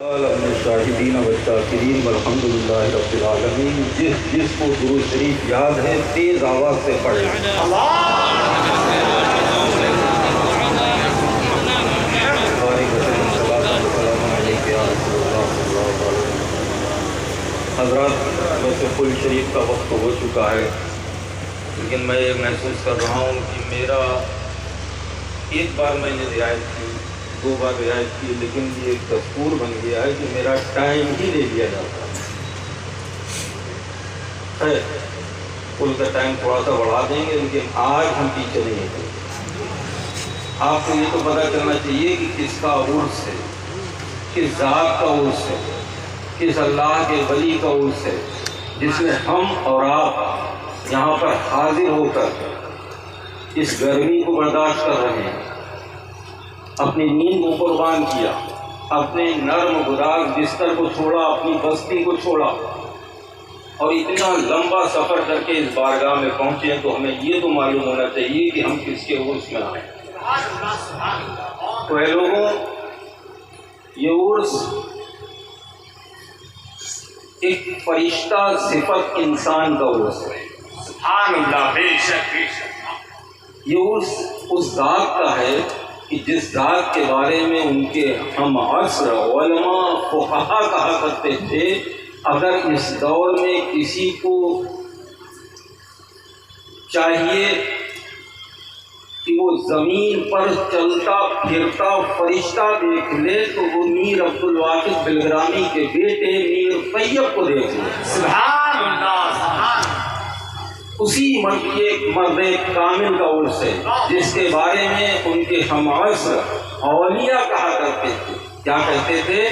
شاہدین والشاکرین والحمد للہ رب العالمین۔ جس کو درود شریف یاد ہے تیز آواز سے پڑھے۔ حضرات، ویسے فل شریف کا وقت ہو چکا ہے، لیکن میں یہ محسوس کر رہا ہوں کہ میرا ایک بار میں نے رعایت کی، 2 بار رعایت کی، لیکن یہ ایک دستور بن گیا ہے کہ میرا ٹائم ہی لے لیا جاتا ہے۔ فل کا ٹائم تھوڑا سا بڑھا دیں گے، لیکن آج ہم پیچھے نہیں ہیں۔ آپ کو یہ تو پتہ کرنا چاہیے کہ کس کا عرس ہے، کس ذات کا عرس ہے، کس اللہ کے ولی کا عرس ہے، جس میں ہم اور آپ یہاں پر حاضر ہو کر اس گرمی کو برداشت کر رہے ہیں، اپنی نیند کو قربان کیا، اپنے نرم گداز بستر کو چھوڑا، اپنی بستی کو چھوڑا، اور اتنا لمبا سفر کر کے اس بارگاہ میں پہنچے، تو ہمیں یہ تو معلوم ہونا چاہیے کہ ہم کس کے عرس میں آئے۔ تو اے لوگوں، یہ عرس ایک فرشتہ صفت انسان کا عرس ہے۔ سبحان اللہ، بے شک بے شک۔ یہ عرس اس ذات کا ہے کہ جس ذات کے بارے میں ان کے ہم عصر علماء فقہا کہا کرتے تھے، اگر اس دور میں کسی کو چاہیے کہ وہ زمین پر چلتا پھرتا فرشتہ دیکھ لے تو وہ میر عبدالواقف بلگرامی کے بیٹے میر طیب کو دیکھ لے۔ سبحان اللہ، سبحان اللہ۔ اسی مرد کامل کا عرس ہے جس کے بارے میں ان کے ہم عصر اولیاء کہا کرتے تھے۔ کیا کہتے تھے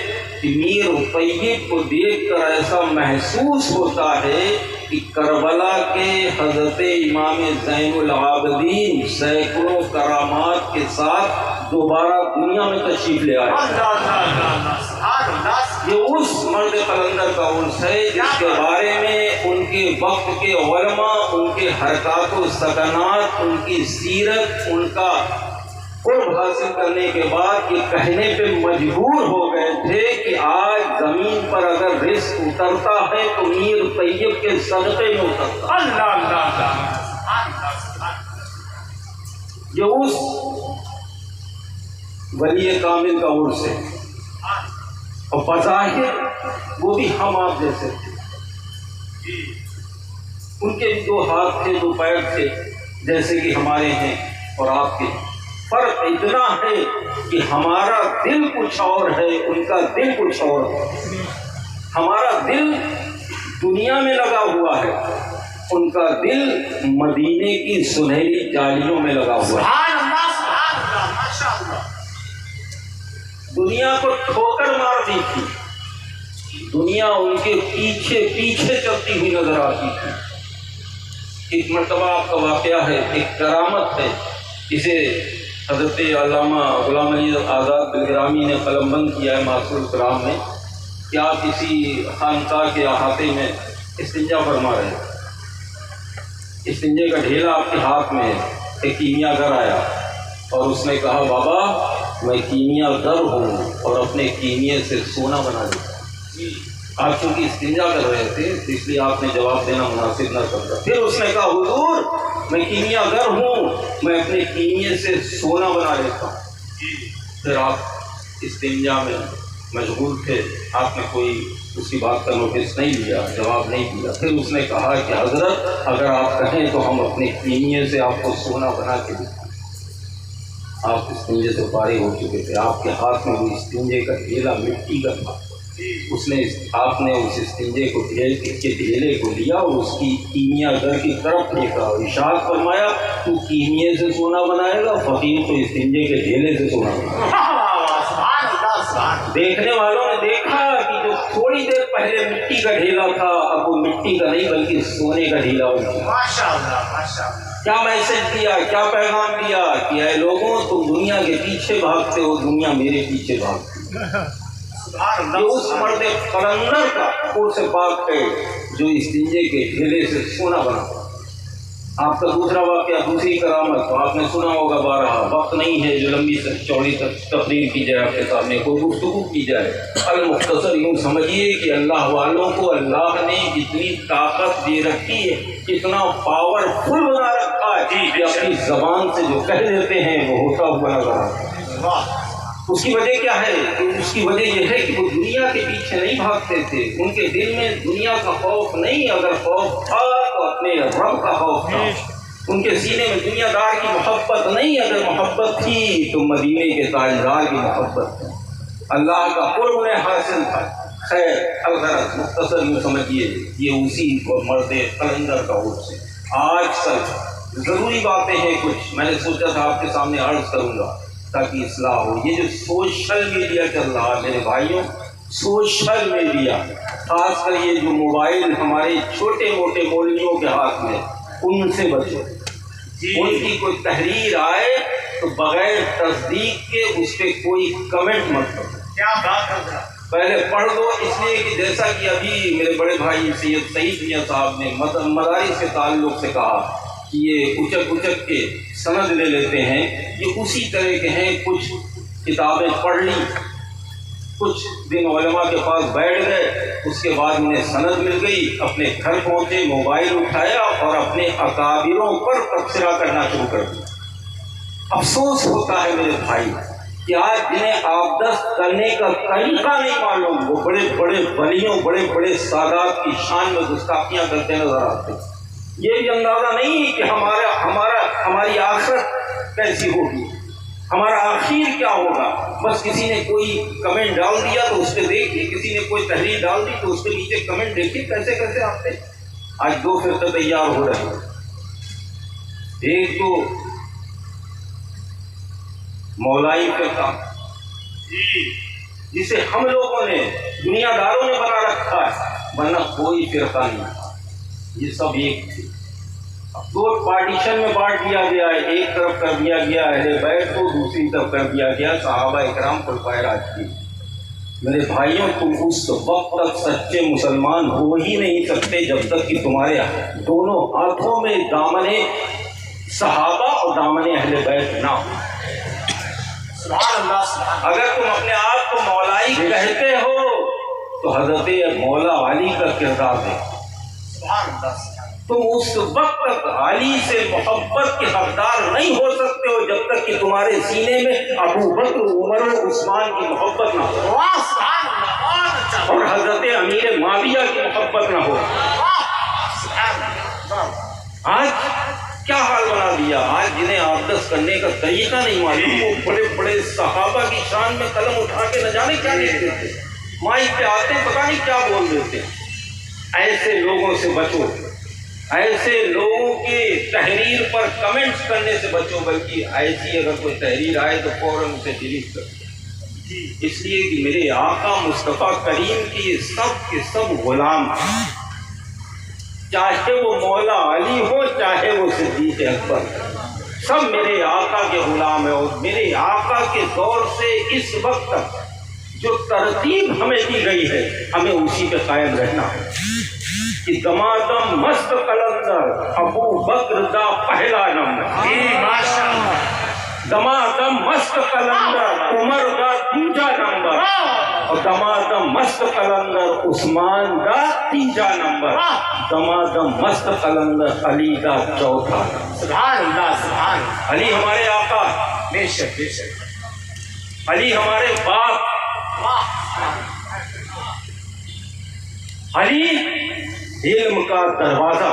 کہ میر طیب کو دیکھ کر ایسا محسوس ہوتا ہے کہ کربلا کے حضرت امام زین العابدین سینکڑوں کرامات کے ساتھ دوبارہ دنیا میں تشریف لے آئے۔ یہ اس مرد قلندر کا عرس ہے جس کے بارے میں ان کے وقت کے علماء، ان کے حرکات و سکنات، ان کی سیرت، ان کا قرب حاصل کرنے کے بعد یہ کہنے پہ مجبور ہو گئے تھے کہ آج زمین پر اگر رزق اترتا ہے تو میر طیب کے صدقے میں اترتا۔ اللہ اللہ، یہ اس ولی کامل کا عرس ہے، اور بظاہر وہ بھی ہم آپ جیسے تھے۔ ان کے 2 ہاتھ تھے، 2 پیر تھے، جیسے کہ ہمارے ہیں اور آپ کے۔ فرق اتنا ہے کہ ہمارا دل کچھ اور ہے، ان کا دل کچھ اور ہے۔ ہمارا دل دنیا میں لگا ہوا ہے، ان کا دل مدینے کی سنہری جالیوں میں لگا ہوا ہے۔ سبحان اللہ، سبحان اللہ، ماشاء اللہ۔ دنیا کو ٹھوکر مار دی تھی، دنیا ان کے پیچھے پیچھے چلتی ہوئی نظر آتی تھی۔ ایک مرتبہ آپ کا واقعہ ہے، ایک کرامت ہے، جسے حضرت علامہ غلام علی آزاد بلگرامی نے قلم بند کیا ہے معصور الکرام میں، کہ آپ کسی خانقاہ کے احاطے میں استنجا فرما رہے ہیں، استنجے کا ڈھیلا آپ کے ہاتھ میں ہے۔ ایک کیمیا گر آیا اور اس نے کہا، بابا میں کیمیا گر ہوں اور اپنے کیمیے سے سونا بنا دیتا ہوں۔ آپ چونکہ استنجا کر رہے تھے اس لیے آپ نے جواب دینا مناسب نہ کرتا۔ پھر اس نے کہا، حضور میں کیمیا گر ہوں، میں اپنے کیمیے سے سونا بنا لیتا ہوں۔ پھر آپ استنجا میں مشغول تھے، آپ نے کوئی اس کی بات کا نوٹس نہیں لیا، جواب نہیں دیا۔ پھر اس نے کہا کہ حضرت اگر آپ کہیں تو ہم اپنے کیمیے سے آپ کو سونا بنا کے دیں۔ آپ استنجے سے فارغ ہو چکے تھے، آپ کے ہاتھ میں وہ استنجے کا ڈھیلا مٹی کا تھا۔ آپ نے اس استنجے کو ڈھیلے کو لیا اور اس کی کیمیا گر کی طرف دیکھا اور ارشاد فرمایا، تو کیمیے سے سونا بنائے گا، فقیر تو استنجے کے ڈھیلے سے سونا بنائے گا۔ دیکھنے والوں نے دیکھا کہ جو تھوڑی دیر پہلے مٹی کا ڈھیلا تھا اب وہ مٹی کا نہیں بلکہ سونے کا ڈھیلا ہو گیا۔ ماشاء اللہ، ماشاء اللہ۔ کیا میسج دیا، کیا پیغام دیا کہ اے لوگوں تم دنیا کے پیچھے بھاگتے ہو، دنیا میرے پیچھے بھاگتی ہے۔ یہ اس مرد قلندر کا عرس پاک ہے جو استنجے کے ڈھیلے سے سونا بنا۔ آپ کا دوسرا واقعہ، دوسری کرامت تو آپ نے سنا ہوگا بارہا، وقت نہیں ہے جو لمبی چوڑی تقریر کی جائے آپ کے سامنے، کوئی گفتگو کی جائے۔ المختصر یوں سمجھیے کہ اللہ والوں کو اللہ نے جتنی طاقت دے رکھی ہے، اتنا پاورفل بنا رکھا ہے کہ اپنی زبان سے جو کہہ دیتے ہیں وہ ہوتا ہوا نظر آتا ہے۔ اس کی وجہ کیا ہے؟ اس کی وجہ یہ ہے کہ وہ دنیا کے پیچھے نہیں بھاگتے تھے، ان کے دل میں دنیا کا خوف نہیں، اگر خوف تھا تو اپنے رب کا خوف تھا۔ ان کے سینے میں دنیا دار کی محبت نہیں، اگر محبت تھی تو مدینے کے تاجدار کی محبت تھی، اللہ کا قرب انہیں حاصل تھا۔ خیر الغرض مختصر یوں سمجھیے یہ اسی مرد قلندر کا عرف ہے۔ آج کل ضروری باتیں ہیں کچھ، میں نے سوچا تھا آپ کے سامنے عرض کروں گا تاکہ اصلاح ہو۔ یہ جو سوشل میڈیا چل رہا ہے میرے بھائیوں، سوشل میڈیا، خاص کر یہ جو موبائل ہمارے چھوٹے موٹے مولویوں کے ہاتھ میں، ان سے بچو۔ ان کی کوئی تحریر آئے تو بغیر تصدیق کے اس پہ کوئی کمنٹ مت کرو۔ کیا بات کر رہا ہے؟ پہلے پڑھ دو، اس لیے کہ جیسا کہ ابھی میرے بڑے بھائی سید سعید میاں صاحب نے مدارس کے تعلق سے کہا کہ یہ اچک کے سند لے لیتے ہیں، یہ اسی طرح کے ہیں۔ کچھ کتابیں پڑھ لی، کچھ دن علماء کے پاس بیٹھ گئے، اس کے بعد انہیں سند مل گئی، اپنے گھر پہنچے، موبائل اٹھایا اور اپنے اکابروں پر تبصرہ کرنا شروع کر دیا۔ افسوس ہوتا ہے میرے بھائی کہ آج جنہیں آبدست کرنے کا طریقہ نہیں معلوم، وہ بڑے بڑے ولیوں، بڑے بڑے سادات کی شان میں گستاخیاں کرتے نظر آتے ہیں۔ یہ بھی اندازہ نہیں کہ ہماری آخرت کیسی ہوگی، ہمارا آخر کیا ہوگا۔ بس کسی نے کوئی کمنٹ ڈال دیا تو اس پہ دیکھیے، کسی نے کوئی تحریر ڈال دی تو اس کے نیچے کمنٹ دیکھیے کیسے کیسے آتے ہیں۔ آج دو فرقے تیار ہو رہے ہیں، ایک تو مولائی فرقہ جسے ہم لوگوں نے، دنیا داروں نے بنا رکھا ہے، ورنہ کوئی فرقہ نہیں، یہ سب ایک تھے۔ دو پارٹیشن میں بانٹ دیا گیا ہے، ایک طرف کر دیا گیا اہل بیت کو، دوسری طرف کر دیا گیا صحابہ اکرام خلفائے راشدین۔ میرے بھائیوں، تم اس وقت تک سچے مسلمان ہو ہی نہیں سکتے جب تک کہ تمہارے دونوں ہاتھوں میں دامن صحابہ اور دامن اہل بیت نہ ہو۔ سبحان اللہ، سبحان اللہ۔ اگر تم اپنے آپ کو مولائی کہتے ہو تو حضرت مولا علی کا کردار ہے۔ سبحان اللہ، سبحان اللہ۔ تم اس وقت تک علی سے محبت کے حقدار نہیں ہو سکتے ہو جب تک کہ تمہارے سینے میں ابو بکر، عمر و عثمان کی محبت نہ ہو، واہ، سبحان اللہ، بہت اچھا۔ اور حضرت امیر معاویہ کی محبت نہ ہو۔ واہ، سبحان اللہ۔ آج کیا حال بنا دیا، آج جنہیں آبدست کرنے کا طریقہ نہیں معلوم، وہ بڑے بڑے صحابہ کی شان میں قلم اٹھا کے نہ جانے کیا لکھتے تھے، مائک پہ آتے پتہ نہیں کیا بول دیتے۔ ایسے لوگوں سے بچو، ایسے لوگوں کے تحریر پر کمنٹس کرنے سے بچو، بلکہ ایسی اگر کوئی تحریر آئے تو فوراً اسے ڈیلیٹ کر دو، اس لیے کہ میرے آقا مصطفیٰ کریم کی سب کے سب غلام ہیں، چاہے وہ مولا علی ہو چاہے وہ صدیق اکبر، سب میرے آقا کے غلام ہیں۔ اور میرے آقا کے دور سے اس وقت تک جو ترتیب ہمیں دی گئی ہے ہمیں اسی پہ قائم رہنا ہے کہ دمادم مست قلندر ابو بکر دا پہلا نمبر، ماشاءاللہ۔ دمادم مست قلندر عمر دا دوجا نمبر، اور دمادم مست قلندر عثمان دا تیجا نمبر، دمادم مست قلندر علی دا چوتھا نمبر۔ سبحان اللہ، سبحان اللہ۔ علی ہمارے آقا، بے شک، بے شک۔ علی ہمارے باپ، علی علم کا دروازہ،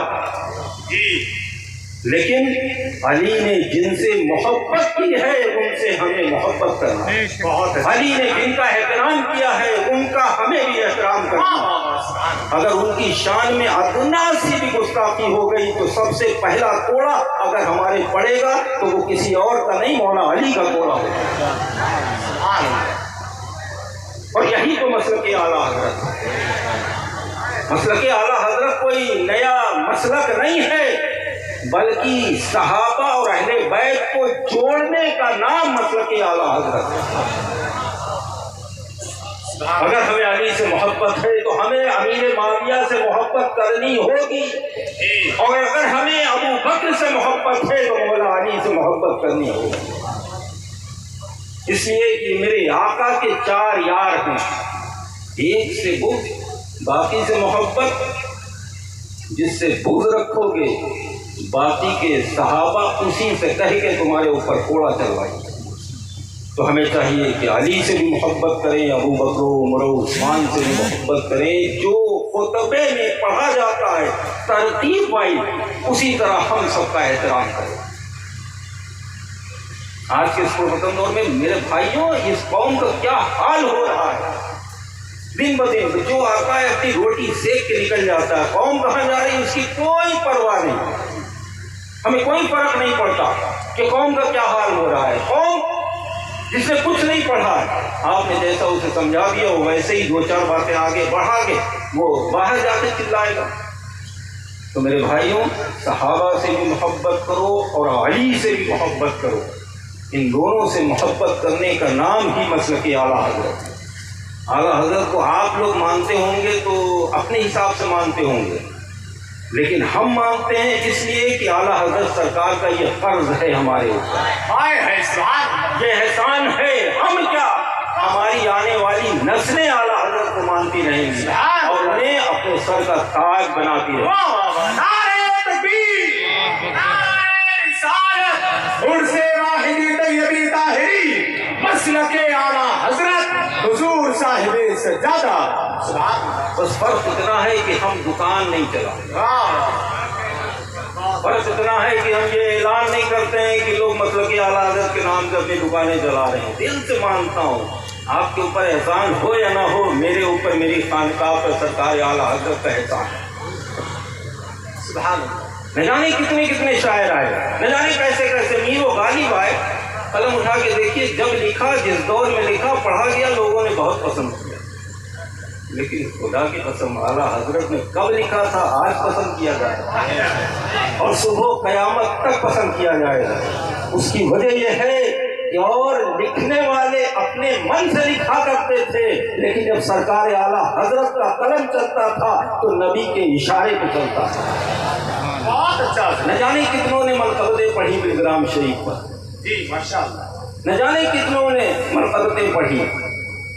لیکن علی نے جن سے محبت کی ہے ان سے ہمیں محبت کرنا ہے۔ بہت اچھا۔ علی نے جن کا احترام کیا ہے ان کا ہمیں بھی احترام کرنا ہے۔ اگر ان کی شان میں ادنا سی بھی گستاخی ہو گئی تو سب سے پہلا کوڑا اگر ہمارے پڑے گا تو وہ کسی اور کا نہیں، مولا علی کا کوڑا ہوگا۔ اور یہی تو مسلک اعلیٰ حضرت، مسلک اعلیٰ حضرت کوئی نیا مسلک نہیں ہے، بلکہ صحابہ اور اہل بیت کو جوڑنے کا نام مسلک اعلیٰ حضرت ہے۔ اگر ہمیں علی سے محبت ہے تو ہمیں امیر معاویہ سے محبت کرنی ہوگی، اور اگر ہمیں ابو بکر سے محبت ہے تو مولا علی سے محبت کرنی ہوگی، اس لیے کہ میرے آقا کے 4 یار ہیں، ایک سے بغض، باقی سے محبت۔ جس سے بغض رکھو گے باقی کے صحابہ اسی سے کہہ کے تمہارے اوپر کوڑا چلوائیں۔ تو ہمیں چاہیے کہ علی سے بھی محبت کریں، ابو بکر عمر عثمان سے بھی محبت کریں، جو خطبے میں پڑھا جاتا ہے ترتیب وائز اسی طرح ہم سب کا احترام کریں۔ آج کے اس پرفتن دور میں میرے بھائیوں اس قوم کا کیا حال ہو رہا ہے، دن بدن جو آتا ہے اپنی روٹی سیک کے نکل جاتا ہے، قوم کہاں جا رہی ہے اس کی کوئی پرواہ نہیں، ہمیں کوئی فرق نہیں پڑتا کہ قوم کا کیا حال ہو رہا ہے۔ قوم جس نے کچھ نہیں پڑھا ہے، آپ نے جیسا اسے سمجھا دیا وہ ویسے ہی 2-4 باتیں آگے بڑھا کے وہ باہر جا کے چلائے گا۔ تو میرے بھائیوں صحابہ سے بھی محبت کرو اور علی سے بھی محبت کرو، ان دونوں سے محبت کرنے کا نام ہی مسلک اعلیٰ حضرت۔ اعلیٰ حضرت کو آپ لوگ مانتے ہوں گے تو اپنے حساب سے مانتے ہوں گے، لیکن ہم مانتے ہیں اس لیے کہ اعلیٰ حضرت سرکار کا یہ فرض ہے ہمارے اوپر، یہ احسان ہے۔ ہم کیا، ہماری آنے والی نسلیں اعلیٰ حضرت کو مانتی رہیں گی اور انہیں اپنے سر کا تاج بناتی رہیں گی۔ مسلک اعلیٰ حضرت حضور صاحب سجادہ۔ بس فرق اتنا ہے کہ ہم دکان نہیں چلاتے، فرق اتنا ہے کہ ہم یہ اعلان نہیں کرتے ہیں کہ لوگ مسلک اعلیٰ حضرت کے نام سے اپنی دکانیں چلا رہے ہیں۔ دل سے مانتا ہوں آپ کے اوپر احسان ہو یا نہ ہو، میرے اوپر میری خانقاہ پر سرکار اعلیٰ حضرت کا احسان ہے۔ سبحان اللہ۔ نہ جانے کتنے کتنے شاعر آئے، نہ جانے کیسے کیسے میر و غالب آئے، قلم اٹھا کے دیکھیے جب لکھا، جس دور میں لکھا پڑھا گیا لوگوں نے بہت پسند کیا، لیکن خدا کی قسم اعلیٰ حضرت نے کب لکھا تھا آج پسند کیا جائے گا اور صبح قیامت تک پسند کیا جائے گا۔ اس کی وجہ یہ ہے کہ اور لکھنے والے اپنے من سے لکھا کرتے تھے، لیکن جب سرکار اعلیٰ حضرت کا قلم چلتا تھا تو نبی کے اشارے پہ چلتا تھا۔ بہت اچھا، نہ جانے کتنوں نے منقبتیں پڑھی بلگرام شریف پر، جی ماشاء اللہ، نہ جانے کتنوں نے منقبتیں پڑھی،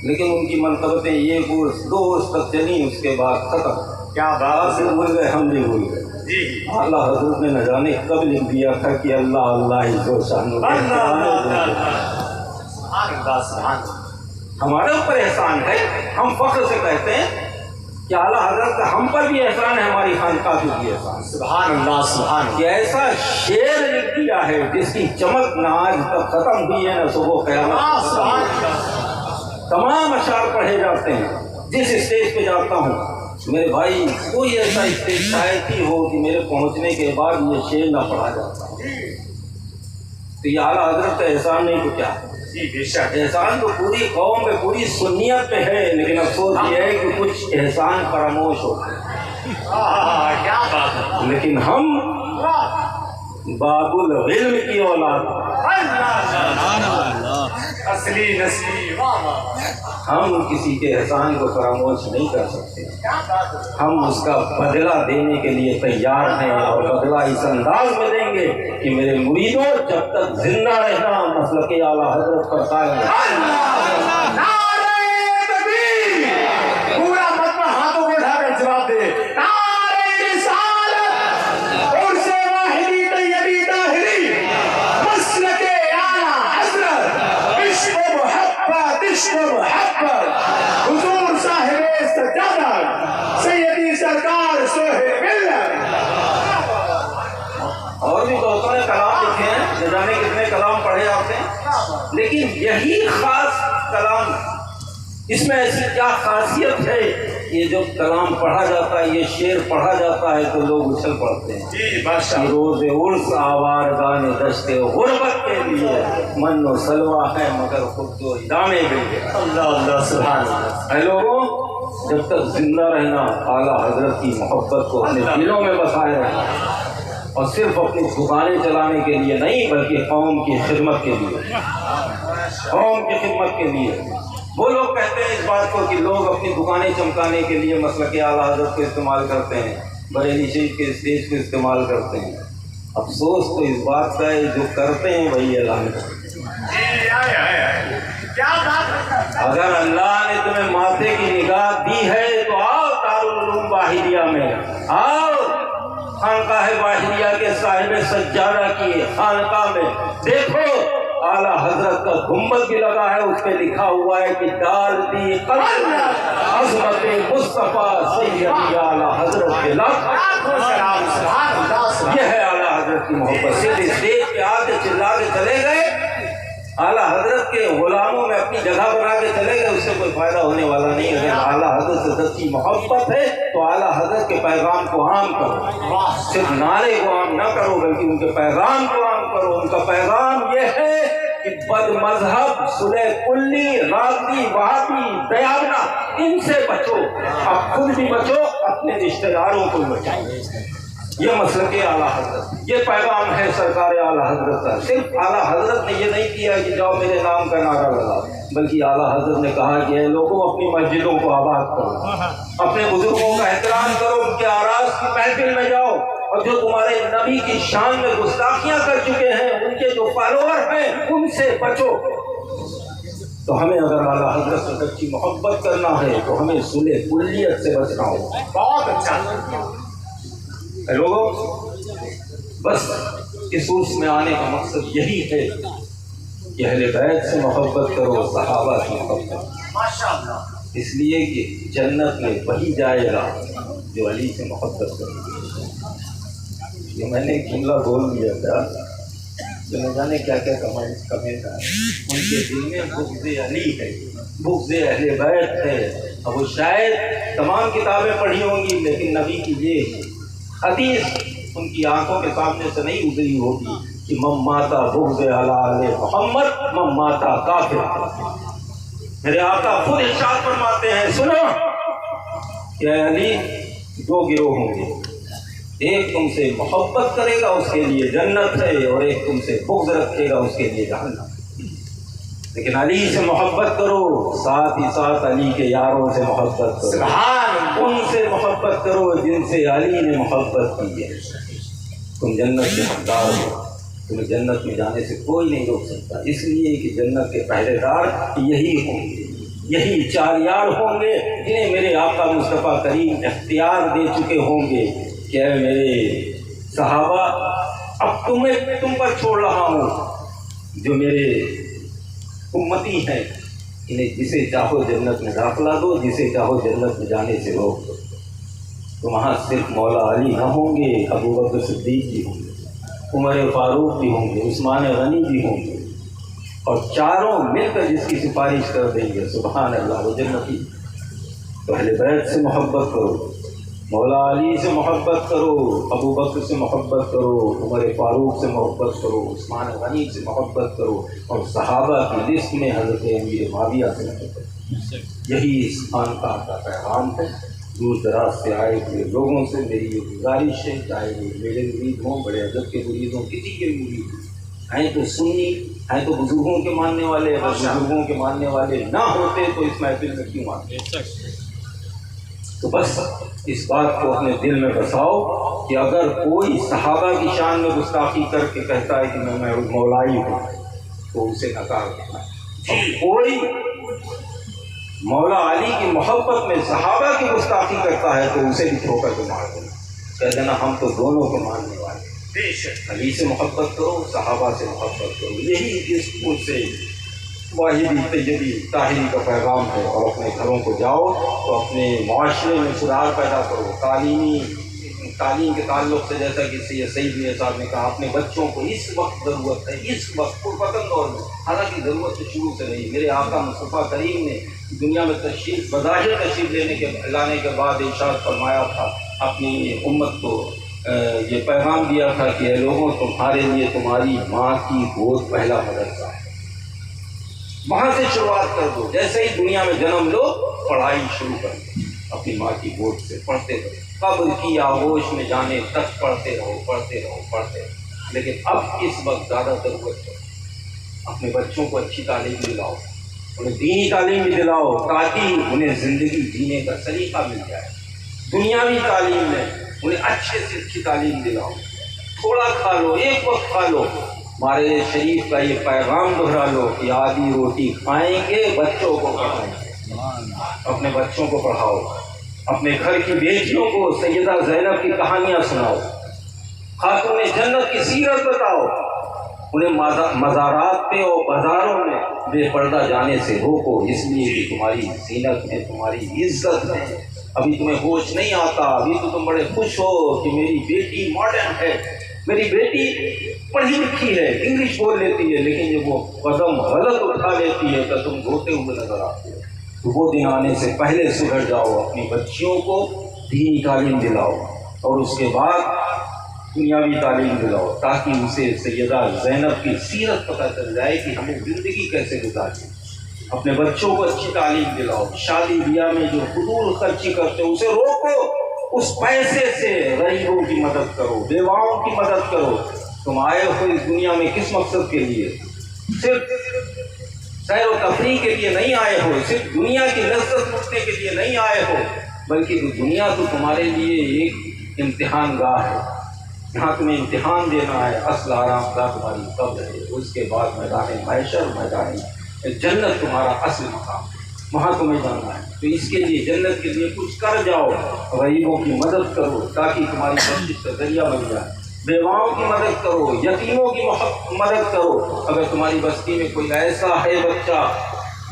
لیکن ان کی منقبتیں 1-2 عرص تک چلی، اس کے بعد ختم۔ کیا آپ بات بھی بھول گئے، ہم بھی بھول گئے۔ جی، اعلیٰ حضرت نے نہ جانے کب لکھ دیا تھا کہ اللہ اللہ عزو شان، ہمارے اوپر احسان ہے، ہم فخر سے کہتے ہیں کہ اعلیٰ حضرت کا ہم پر بھی احسان ہے، ہماری خانقاہ پہ بھی احسان ہے۔ سبحان اللہ، سبحان اللہ۔ کہ ایسا شعر لکھ دیا ہے جس کی چمک نہ آج تک ختم ہوئی ہے نہ صبح قیامت سبحان تک۔ اللہ۔ تمام اشعار پڑھے جاتے ہیں، جس اسٹیج پہ جاتا ہوں میرے بھائی کوئی ایسا اسٹیج شاید ہی ہو کہ میرے پہنچنے کے بعد یہ شعر نہ پڑھا جاتا، تو یہ اعلیٰ حضرت کا احسان نہیں تو کیا؟ جی بے شک، احسان تو پوری قوم پہ پوری سنیت پہ ہے، لیکن افسوس یہ ہے کہ کچھ احسان فراموش ہوتے ہیں۔ کیا بات ہے، لیکن ہم باب العلم کی اولاد، اصلی نسلی، ہم کسی کے احسان کو فراموش نہیں کر سکتے، ہم اس کا بدلہ دینے کے لیے تیار ہیں، اور بدلہ اس انداز میں دیں گے کہ میرے مریدوں جب تک زندہ رہنا مسلک اعلیٰ حضرت پر قائم رہنا۔ پورا مجمع ہاتھوں کو اٹھا کر جواب دے، نعرہ رسالت، عرس واحدی طیبی طاہری، مسلک اعلیٰ حضرت، عشق و محبت، عشق و محبت، حضور صاحب سجادہ، سیدی سرکار صاحب ملت۔ اور بھی بہتوں نے کلام لکھے ہیں، نہ جانے کتنے کلام پڑھے آپ نے، لیکن یہی خاص کلام، اس میں ایسی کیا خاصیت ہے، یہ جو کلام پڑھا جاتا ہے، یہ شعر پڑھا جاتا ہے تو لوگ اچھل پڑتے ہیں۔ جی بادشاہ، یہ روز عرس آوارگان دشت غربت کے لیے من و سلوہ ہے مگر خود جو ادامے مل گئے۔ اللہ اللہ، سبحان اللہ۔ اے لوگوں، جب تک زندہ رہنا اعلیٰ حضرت کی محبت کو اپنے دلوں میں بسائے رہنا، اور صرف اپنی دکانیں چلانے کے لیے نہیں بلکہ قوم کی خدمت کے لیے، قوم کی خدمت کے لیے، وہ لوگ کہتے ہیں اس بات کو کہ لوگ اپنی دکانیں چمکانے کے لیے مسلک اعلیٰ حضرت کو استعمال کرتے ہیں، بریلی شریف کے اسٹیج کو استعمال کرتے ہیں۔ افسوس تو اس بات کا ہے جو کرتے ہیں وہی اعلان کرتے ہیں۔ کیا بات! اگر اللہ نے تمہیں ماتھے کی نگاہ دی ہے تو آؤ دارالعلوم واحدیہ میں، آؤ خانقاہ واحدیہ کے صاحب سجادہ کی خانقاہ میں، دیکھو اعلیٰ حضرت کا گنبد بھی لگا ہے، اس پہ لکھا ہوا ہے کہ ڈال دی قلب عظمت مصطفیٰ سیدی اعلیٰ حضرت کے یہ ہے اعلیٰ حضرت کی محبت۔ صرف اسٹیج پہ آ کے چلا کے چلے گئے، اعلیٰ حضرت کے غلاموں میں اپنی جگہ بنا کے چلے گئے، اس سے کوئی فائدہ ہونے والا نہیں ہے۔ اگر اعلیٰ حضرت سے سچی محبت ہے تو اعلیٰ حضرت کے پیغام کو عام کرو، صرف نعرے کو عام نہ کرو بلکہ ان کے پیغام کو عام کرو۔ ان کا پیغام یہ ہے کہ بد مذہب، صلح کلی، رافضی، وہابی، دیانہ، ان سے بچو، اب خود بھی بچو، اپنے رشتہ داروں کو بچاؤ۔ یہ مسلک اعلیٰ حضرت، یہ پیغام ہے سرکار اعلیٰ حضرت کا۔ صرف اعلیٰ حضرت نے یہ نہیں کیا کہ جاؤ میرے نام کا نعرہ لگا، بلکہ اعلیٰ حضرت نے کہا کہ اے لوگوں اپنی مسجدوں کو آباد کرو، اپنے بزرگوں کا احترام کرو، ان کے آراز کی محفل میں جاؤ، اور جو تمہارے نبی کی شان میں گستاخیاں کر چکے ہیں، ان کے جو فالوور ہیں ان سے بچو۔ تو ہمیں اگر اعلیٰ حضرت سے سچی محبت کرنا ہے تو ہمیں صلح کلیت سے بچنا ہوگا۔ بہت اچھا لوگوں، بس اس عرس میں آنے کا مقصد یہی ہے کہ اہل بیت سے محبت کرو، صحابہ سے محبت، ماشاءاللہ، اس لیے کہ جنت میں وہی جائے گا جو علی سے محبت کرے۔ یہ میں نے ایک جملہ بول دیا تھا کہ نہ جانے کیا کیا کمنٹ ہے، ان کے دل میں بغض علی ہے، بغض اہل بیت ہے۔ اب وہ شاید تمام کتابیں پڑھی ہوں گی لیکن نبی کی یہ حدیث ان کی آنکھوں کے سامنے سے نہیں گزری ہوگی کہ من ماتا بغض علی آل محمد من ماتا کافر۔ میرے آقا خود ارشاد فرماتے ہیں، سنو کہ اے علی دو گروہ ہوں گے، ایک تم سے محبت کرے گا اس کے لیے جنت ہے، اور ایک تم سے بغض رکھے گا اس کے لیے جہنم۔ لیکن علی سے محبت کرو، ساتھ ہی ساتھ علی کے یاروں سے محبت کرو، ان سے محبت کرو جن سے علی نے محبت کی ہے۔ تم جنت کے حقدار ہو، تمہیں جنت میں جانے سے کوئی نہیں روک سکتا، اس لیے کہ جنت کے پہرے دار یہی ہوں گے، یہی چار یار ہوں گے جنہیں میرے آقا مصطفیٰ کریم اختیار دے چکے ہوں گے کہ اے میرے صحابہ، اب تم پر چھوڑ رہا ہوں، جو میرے امتی ہیں انہیں جسے چاہو جنت میں داخلہ دو، جسے چاہو جنت میں جانے سے روک دو۔ تو وہاں صرف مولا علی نہ ہوں گے، ابو بکر صدیق بھی ہوں گے، عمر فاروق بھی ہوں گے، عثمان غنی بھی ہوں گے، اور چاروں مل کر جس کی سفارش کر دیں گے، سبحان اللہ، وہ جنتی۔ تو اہل بیت سے محبت کرو، مولا علی سے محبت کرو، ابو بکر سے محبت کرو، عمر فاروق سے محبت کرو، عثمان غنی سے محبت کرو، اور صحابہ کی لسٹ میں حضرت امیر معاویہ سے محبت کرو۔ یہی اس خانقاہ کا پیغام ہے۔ دور دراز سے آئے ہوئے لوگوں سے میری یہ گزارش ہے، چاہے وہ میرے مرید ہوں، بڑے ادب کے مرید ہوں، کسی کے مرید ہیں تو سنی ہیں تو بزرگوں کے ماننے والے، اگر بزرگوں کے ماننے والے نہ ہوتے تو اس محفل میں کیوں آتے؟ تو بس اس بات کو اپنے دل میں بساؤ کہ اگر کوئی صحابہ کی شان میں گستاخی کر کے کہتا ہے کہ میں مولائی ہوں تو اسے نکار دینا، اور کوئی مولا علی کی محبت میں صحابہ کی گستاخی کرتا ہے تو اسے بھی ٹھوکر کے مار دینا، کہہ دینا ہم تو دونوں کے ماننے والے ہیں۔ علی سے محبت کرو، صحابہ سے محبت کرو، یہی اس مجھ سے واحدی طیبی طاہری کا پیغام ہے۔ اور اپنے گھروں کو جاؤ تو اپنے معاشرے میں سدھار پیدا کرو، تعلیم کے تعلق سے جیسا کہ سید میاں صاحب نے کہا، اپنے بچوں کو اس وقت ضرورت ہے، اس وقت پرفتن دور میں، حالانکہ ضرورت تو شروع سے نہیں۔ میرے آقا مصطفیٰ کریم نے دنیا میں بظاہر تشریف لانے کے بعد ارشاد فرمایا تھا، اپنی امت کو یہ پیغام دیا تھا کہ اے لوگوں، تمہارے لیے تمہاری ماں کی گود پہلا مدرسہ ہے، وہاں سے شروعات کر دو۔ جیسے ہی دنیا میں جنم لو، پڑھائی شروع کر دو، اپنی ماں کی گود سے پڑھتے رہو، قبر کی آغوش میں جانے تک پڑھتے رہو۔ لیکن اب اس وقت زیادہ ضرورت ہے، اپنے بچوں کو اچھی تعلیم دلاؤ، انہیں دینی تعلیم بھی دلاؤ تاکہ انہیں زندگی جینے کا سلیقہ مل جائے. دنیاوی تعلیم میں انہیں اچھے سے اچھی تعلیم دلاؤ. تھوڑا کھا لو، ایک وقت کھا لو. ہمارے شریف کا یہ پیغام دہرا لو کہ آدھی روٹی کھائیں گے، بچوں کو پڑھائیں گے. اپنے بچوں کو پڑھاؤ، اپنے گھر کی بیٹیوں کو سیدہ زینب کی کہانیاں سناؤ، خاتون جنت کی سیرت بتاؤ. انہیں مزارات پہ اور بازاروں میں بے پردہ جانے سے روکو، اس لیے کہ تمہاری زینت میں، تمہاری عزت میں ابھی تمہیں ہوش نہیں آتا. ابھی تو تم بڑے خوش ہو کہ میری بیٹی ماڈرن ہے، میری بیٹی پڑھی لکھی ہے، انگلش بول لیتی ہے. لیکن جب وہ قدم غلط اٹھا لیتی ہے تو تم روتے ہوئے نظر آتے ہو. تو وہ دن آنے سے پہلے سدھر جاؤ، اپنی بچیوں کو دینی تعلیم دلاؤ اور اس کے بعد دنیاوی تعلیم دلاؤ تاکہ اسے سیدہ زینب کی سیرت پتہ چل جائے کہ ہمیں زندگی کیسے گزارنی. اپنے بچوں کو اچھی تعلیم دلاؤ. شادی بیاہ میں جو فضول خرچی کرتے ہو اسے روکو. اس پیسے سے غریبوں کی مدد کرو، بیواؤں کی مدد کرو. تم آئے ہو اس دنیا میں کس مقصد کے لیے؟ صرف سیر و تفریح کے لیے نہیں آئے ہو، صرف دنیا کی لذت لوٹنے کے لیے نہیں آئے ہو، بلکہ دنیا تو تمہارے لیے ایک امتحان گاہ ہے. یہاں تمہیں امتحان دینا ہے. اصل آرام گاہ تمہاری قبر ہے، اس کے بعد میدان محشر، میدان جنت تمہارا اصل مقام ہے، وہاں تمہیں جانا ہے. تو اس کے لیے جنت کے لیے کچھ کر جاؤ. غریبوں کی مدد کرو تاکہ تمہاری بخشش کا ذریعہ بن جائے. بیواؤں کی مدد کرو، یتیموں کی مدد کرو. اگر تمہاری بستی میں کوئی ایسا ہے بچہ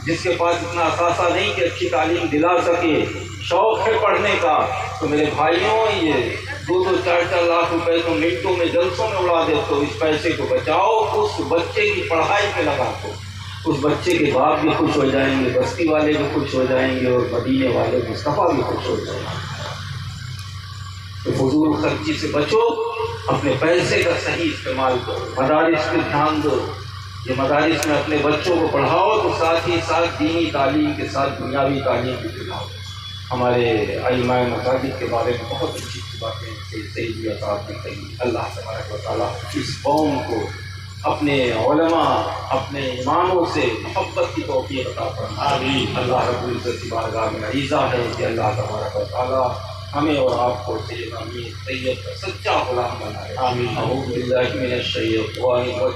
جس کے پاس اتنا اثاثہ نہیں کہ اچھی تعلیم دلا سکے، شوق ہے پڑھنے کا، تو میرے بھائیوں یہ 2-2 4-4 لاکھ روپے تو منٹوں میں جلسوں میں اڑا دیتے ہو. اس پیسے کو بچاؤ، اس بچے کی پڑھائی پہ لگا دو. اس بچے کے باپ بھی خوش ہو جائیں گے، بستی والے بھی خوش ہو جائیں گے، اور مدینے والے مصطفیٰ بھی خوش ہو جائیں گے. تو فضول خرچی سے بچو، اپنے پیسے کا صحیح استعمال کرو. مدارس پہ دھیان دو. یہ مدارس میں اپنے بچوں کو پڑھاؤ تو ساتھ ہی ساتھ دینی تعلیم کے ساتھ دنیاوی تعلیم بھی دلاؤ. ہمارے ائمہ مساجد کے بارے میں بہت اچھی باتیں سیدی صاحب نے کہی. اللہ تبارک و تعالیٰ اس قوم کو اپنے علماء، اپنے اماموں سے محبت کی توفیق عطا فرمائے. اللہ رب العزت کی بارگاہ میں عریضہ ہے کہ اللہ تبارک و تعالیٰ ہمیں اور آپ کو سیدنا امیر طیب کا سچا غلام بنائے. اعوذ باللہ من الشیطان